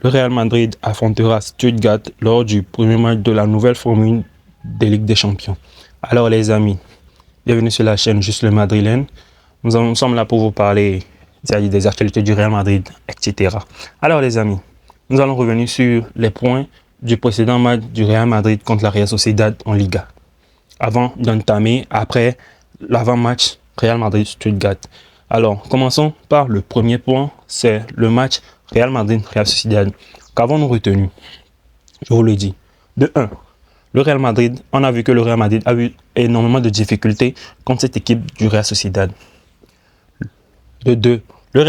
Le Real Madrid affrontera Stuttgart lors du premier match de la nouvelle formule des Ligues des Champions. Alors les amis, bienvenue sur la chaîne Juste le Madrilène. Nous sommes là pour vous parler des actualités du Real Madrid, etc. Alors les amis, nous allons revenir sur les points du précédent match du Real Madrid contre la Real Sociedad en Liga. Avant d'entamer, après l'avant-match Real Madrid-Stuttgart. Alors, commençons par le premier point, c'est le match Real Madrid-Real Sociedad. Qu'avons-nous retenu? Je vous le dis. De 1, le Real Madrid, on a vu que le Real Madrid a eu énormément de difficultés contre cette équipe du Real Sociedad. De 2, le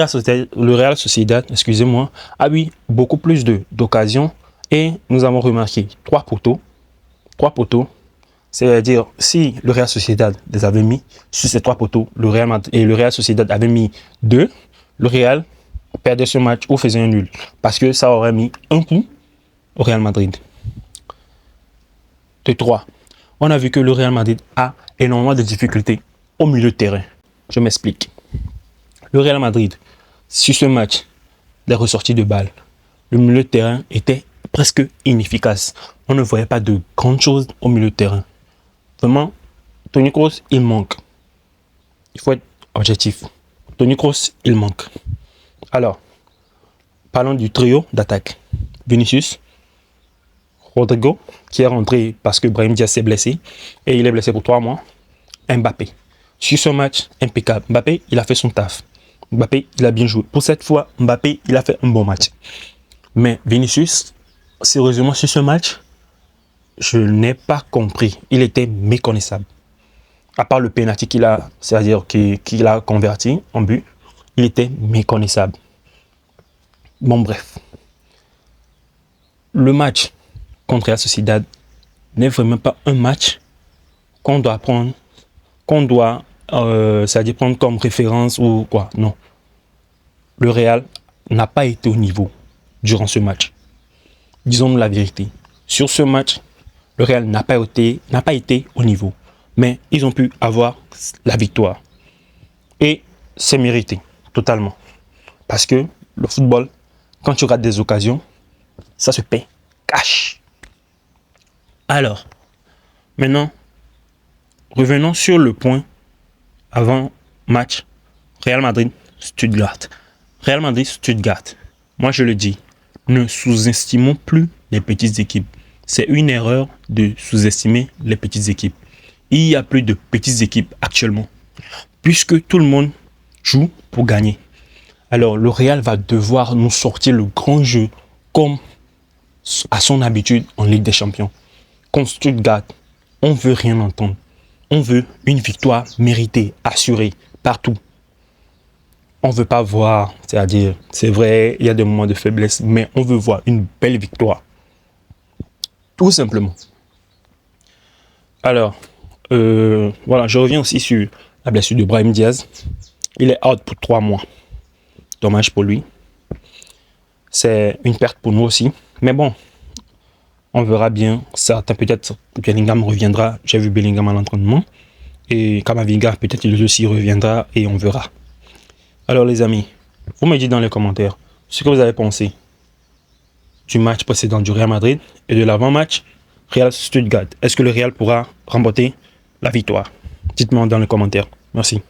Real Sociedad, excusez-moi, a eu beaucoup plus d'occasions et nous avons remarqué 3 poteaux. 3 poteaux. C'est-à-dire, si le Real Sociedad les avait mis sur ces 3 poteaux, le Real Sociedad avait mis 2, le Real perdait ce match ou faisait un nul. Parce que ça aurait mis un coup au Real Madrid. De 3, on a vu que le Real Madrid a énormément de difficultés au milieu de terrain. Je m'explique. Le Real Madrid, sur ce match, les ressorties de balles, le milieu de terrain était presque inefficace. On ne voyait pas de grandes choses au milieu de terrain. Vraiment, Toni Kroos, il manque. Il faut être objectif. Toni Kroos, il manque. Alors, parlons du trio d'attaque. Vinicius, Rodrigo, qui est rentré parce que Brahim Diaz s'est blessé. Et il est blessé pour 3 mois. Mbappé. Sur ce match, impeccable. Mbappé, il a fait son taf. Mbappé, il a bien joué. Pour cette fois, Mbappé, il a fait un bon match. Mais Vinicius, sérieusement, sur ce match, je n'ai pas compris. Il était méconnaissable. À part le penalty qu'il a, c'est-à-dire qu'il a converti en but, il était méconnaissable. Bon, bref. Le match contre la Sociedad n'est vraiment pas un match qu'on doit prendre, c'est-à-dire prendre comme référence ou quoi. Non. Le Real n'a pas été au niveau durant ce match. Disons-nous la vérité. Sur ce match, le Real n'a pas été au niveau. Mais ils ont pu avoir la victoire. Et c'est mérité, totalement. Parce que le football, quand tu rates des occasions, ça se paie cash. Alors, maintenant, revenons sur le point avant match Real Madrid-Stuttgart. Real Madrid-Stuttgart, moi je le dis, ne sous-estimons plus les petites équipes. C'est une erreur de sous-estimer les petites équipes. Il n'y a plus de petites équipes actuellement, puisque tout le monde joue pour gagner. Alors le Real va devoir nous sortir le grand jeu comme à son habitude en Ligue des Champions. Contre Stuttgart, on ne veut rien entendre. On veut une victoire méritée, assurée, partout. On ne veut pas voir, c'est-à-dire, c'est vrai, il y a des moments de faiblesse, mais on veut voir une belle victoire. Tout simplement. Alors, voilà, je reviens aussi sur la blessure de Brahim Diaz. Il est out pour 3 mois. Dommage pour lui. C'est une perte pour nous aussi. Mais bon, on verra bien. Certains, peut-être, Bellingham reviendra. J'ai vu Bellingham à l'entraînement. Et Camavinga, peut-être il aussi reviendra et on verra. Alors les amis, vous me dites dans les commentaires ce que vous avez pensé du match précédent du Real Madrid et de l'avant-match Real Stuttgart. Est-ce que le Real pourra remporter la victoire? Dites-moi dans les commentaires. Merci.